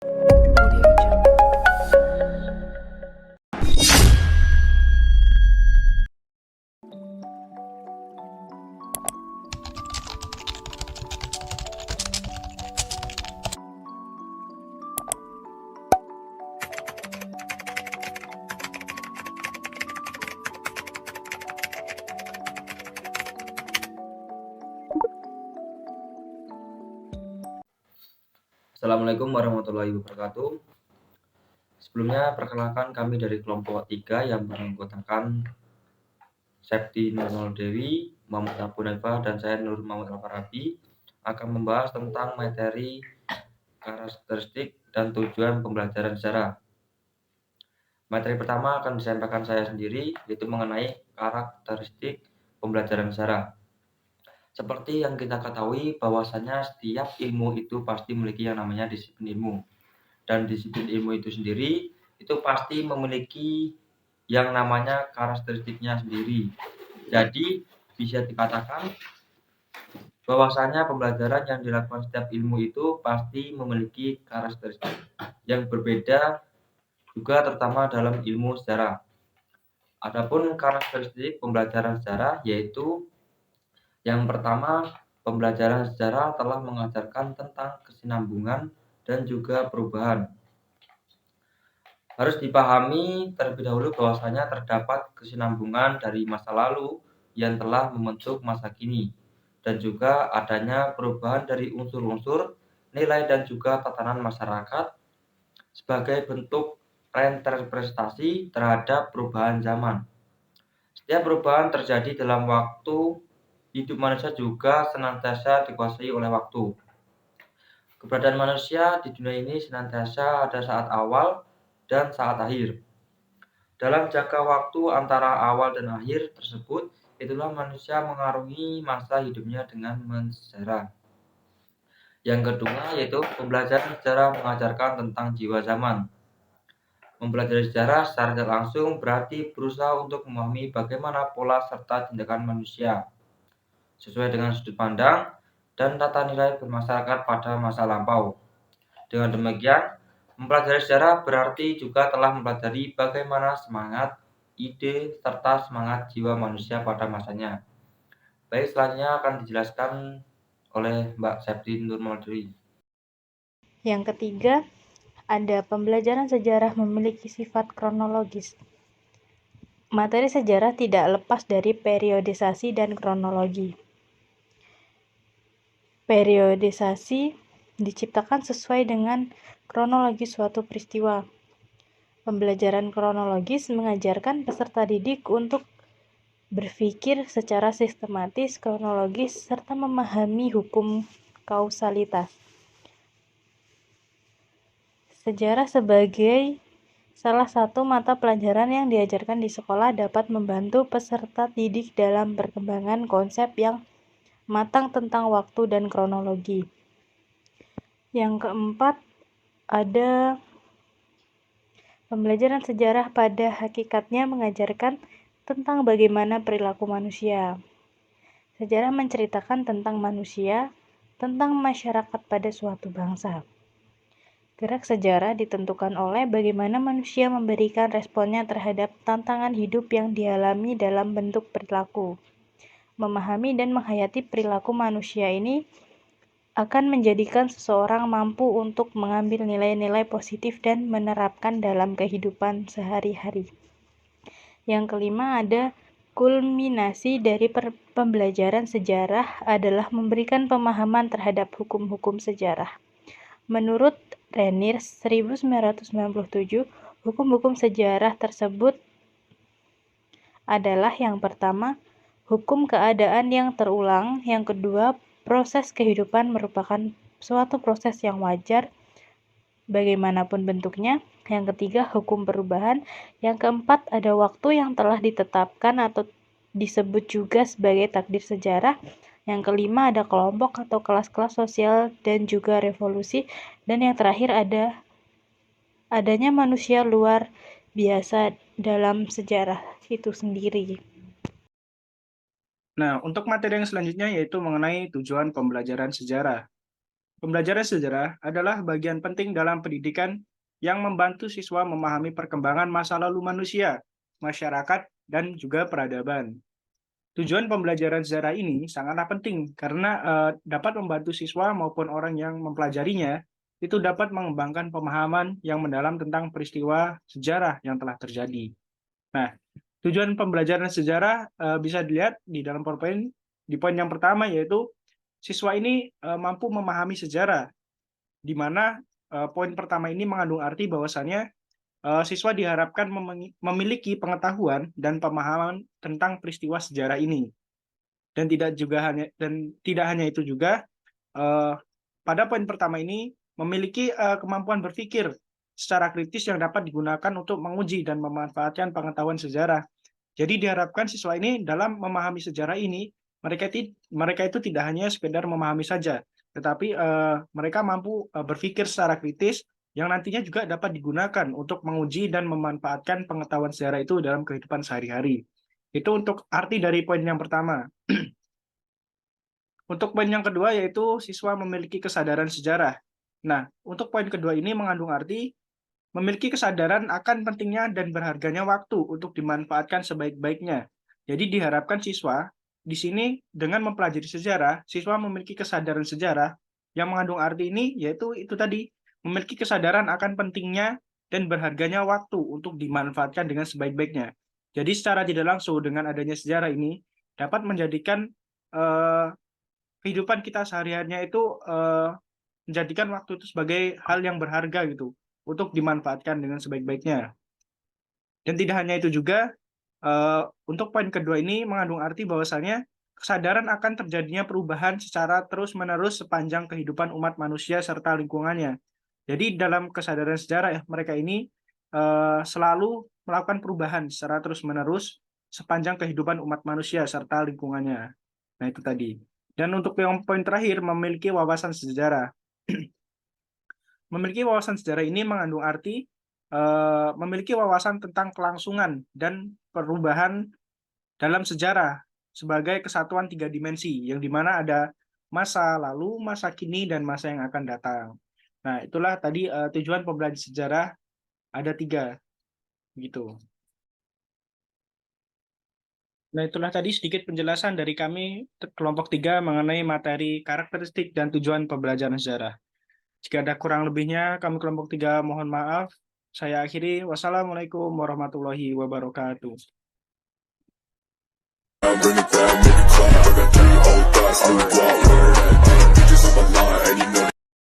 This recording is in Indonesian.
Audio Jungle. Assalamualaikum warahmatullahi wabarakatuh. Sebelumnya perkenalkan kami dari kelompok 3 yang beranggotakan Septi Nurul Dewi, Muhammad Abu Naifah, dan saya Nur Muhammad Al-Farabi akan membahas tentang materi karakteristik dan tujuan pembelajaran sejarah. Materi pertama akan disampaikan saya sendiri, yaitu mengenai karakteristik pembelajaran sejarah. Seperti yang kita ketahui bahwasanya setiap ilmu itu pasti memiliki yang namanya disiplin ilmu. Dan disiplin ilmu itu sendiri itu pasti memiliki yang namanya karakteristiknya sendiri. Jadi bisa dikatakan bahwasanya pembelajaran yang dilakukan setiap ilmu itu pasti memiliki karakteristik yang berbeda juga terutama dalam ilmu sejarah. Adapun karakteristik pembelajaran sejarah yaitu yang pertama, pembelajaran sejarah telah mengajarkan tentang kesinambungan dan juga perubahan. Harus dipahami terlebih dahulu bahwasanya terdapat kesinambungan dari masa lalu yang telah membentuk masa kini, dan juga adanya perubahan dari unsur-unsur, nilai dan juga tatanan masyarakat sebagai bentuk reinterpretasi terhadap perubahan zaman. Setiap perubahan terjadi dalam waktu, hidup manusia juga senantiasa dikuasai oleh waktu. Keberadaan manusia di dunia ini senantiasa ada saat awal dan saat akhir. Dalam jangka waktu antara awal dan akhir tersebut, itulah manusia mengarungi masa hidupnya dengan mensejarah. Yang kedua yaitu pembelajaran sejarah mengajarkan tentang jiwa zaman. Mempelajari sejarah secara tidak langsung berarti berusaha untuk memahami bagaimana pola serta tindakan manusia sesuai dengan sudut pandang dan tata nilai bermasyarakat pada masa lampau. Dengan demikian, mempelajari sejarah berarti juga telah mempelajari bagaimana semangat, ide, serta semangat jiwa manusia pada masanya. Baik, selanjutnya akan dijelaskan oleh Mbak Septi Nurmaldri. Yang ketiga, ada pembelajaran sejarah memiliki sifat kronologis. Materi sejarah tidak lepas dari periodisasi dan kronologi. Periodisasi diciptakan sesuai dengan kronologi suatu peristiwa. Pembelajaran kronologis mengajarkan peserta didik untuk berpikir secara sistematis, kronologis, serta memahami hukum kausalitas. Sejarah sebagai salah satu mata pelajaran yang diajarkan di sekolah dapat membantu peserta didik dalam perkembangan konsep yang matang tentang waktu dan kronologi. Yang keempat, ada pembelajaran sejarah pada hakikatnya mengajarkan tentang bagaimana perilaku manusia. Sejarah menceritakan tentang manusia, tentang masyarakat pada suatu bangsa. Gerak sejarah ditentukan oleh bagaimana manusia memberikan responnya terhadap tantangan hidup yang dialami dalam bentuk perilaku. Memahami dan menghayati perilaku manusia ini akan menjadikan seseorang mampu untuk mengambil nilai-nilai positif dan menerapkan dalam kehidupan sehari-hari. Yang kelima, ada kulminasi dari pembelajaran sejarah adalah memberikan pemahaman terhadap hukum-hukum sejarah. Menurut Renier 1997, hukum-hukum sejarah tersebut adalah yang pertama, hukum keadaan yang terulang, yang kedua, proses kehidupan merupakan suatu proses yang wajar bagaimanapun bentuknya, yang ketiga, hukum perubahan, yang keempat, ada waktu yang telah ditetapkan atau disebut juga sebagai takdir sejarah, yang kelima ada kelompok atau kelas-kelas sosial dan juga revolusi, dan yang terakhir adanya manusia luar biasa dalam sejarah itu sendiri. Nah, untuk materi yang selanjutnya yaitu mengenai tujuan pembelajaran sejarah. Pembelajaran sejarah adalah bagian penting dalam pendidikan yang membantu siswa memahami perkembangan masa lalu manusia, masyarakat, dan juga peradaban. Tujuan pembelajaran sejarah ini sangatlah penting karena dapat membantu siswa maupun orang yang mempelajarinya itu dapat mengembangkan pemahaman yang mendalam tentang peristiwa sejarah yang telah terjadi. Nah, tujuan pembelajaran sejarah bisa dilihat di dalam PowerPoint di poin yang pertama, yaitu siswa ini mampu memahami sejarah, di mana poin pertama ini mengandung arti bahwasannya siswa diharapkan memiliki pengetahuan dan pemahaman tentang peristiwa sejarah ini. Dan tidak hanya itu juga, pada poin pertama ini memiliki kemampuan berpikir secara kritis yang dapat digunakan untuk menguji dan memanfaatkan pengetahuan sejarah. Jadi diharapkan siswa ini dalam memahami sejarah ini, mereka itu tidak hanya sekedar memahami saja, tetapi mereka mampu berpikir secara kritis yang nantinya juga dapat digunakan untuk menguji dan memanfaatkan pengetahuan sejarah itu dalam kehidupan sehari-hari. Itu untuk arti dari poin yang pertama. Untuk poin yang kedua yaitu siswa memiliki kesadaran sejarah. Nah, untuk poin kedua ini mengandung arti memiliki kesadaran akan pentingnya dan berharganya waktu untuk dimanfaatkan sebaik-baiknya. Jadi diharapkan siswa di sini dengan mempelajari sejarah, siswa memiliki kesadaran sejarah yang mengandung arti ini yaitu itu tadi, memiliki kesadaran akan pentingnya dan berharganya waktu untuk dimanfaatkan dengan sebaik-baiknya. Jadi secara tidak langsung dengan adanya sejarah ini dapat menjadikan kehidupan kita sehari-harinya itu menjadikan waktu itu sebagai hal yang berharga gitu untuk dimanfaatkan dengan sebaik-baiknya. Dan tidak hanya itu juga, untuk poin kedua ini mengandung arti bahwasanya kesadaran akan terjadinya perubahan secara terus-menerus sepanjang kehidupan umat manusia serta lingkungannya. Jadi dalam kesadaran sejarah ya, mereka ini selalu melakukan perubahan secara terus-menerus sepanjang kehidupan umat manusia serta lingkungannya. Nah itu tadi. Dan untuk yang poin terakhir, memiliki wawasan sejarah. Memiliki wawasan sejarah ini mengandung arti memiliki wawasan tentang kelangsungan dan perubahan dalam sejarah sebagai kesatuan 3 dimensi, yang dimana ada masa lalu, masa kini, dan masa yang akan datang. Nah, itulah tadi tujuan pembelajaran sejarah ada 3, gitu. Nah, itulah tadi sedikit penjelasan dari kami kelompok 3 mengenai materi karakteristik dan tujuan pembelajaran sejarah. Jika ada kurang lebihnya, kami kelompok 3 mohon maaf. Saya akhiri. Wassalamualaikum warahmatullahi wabarakatuh. Bring it back, make it clap. I got 3 old thoughts, new guap, learn that damn. Bitches on my line, and you know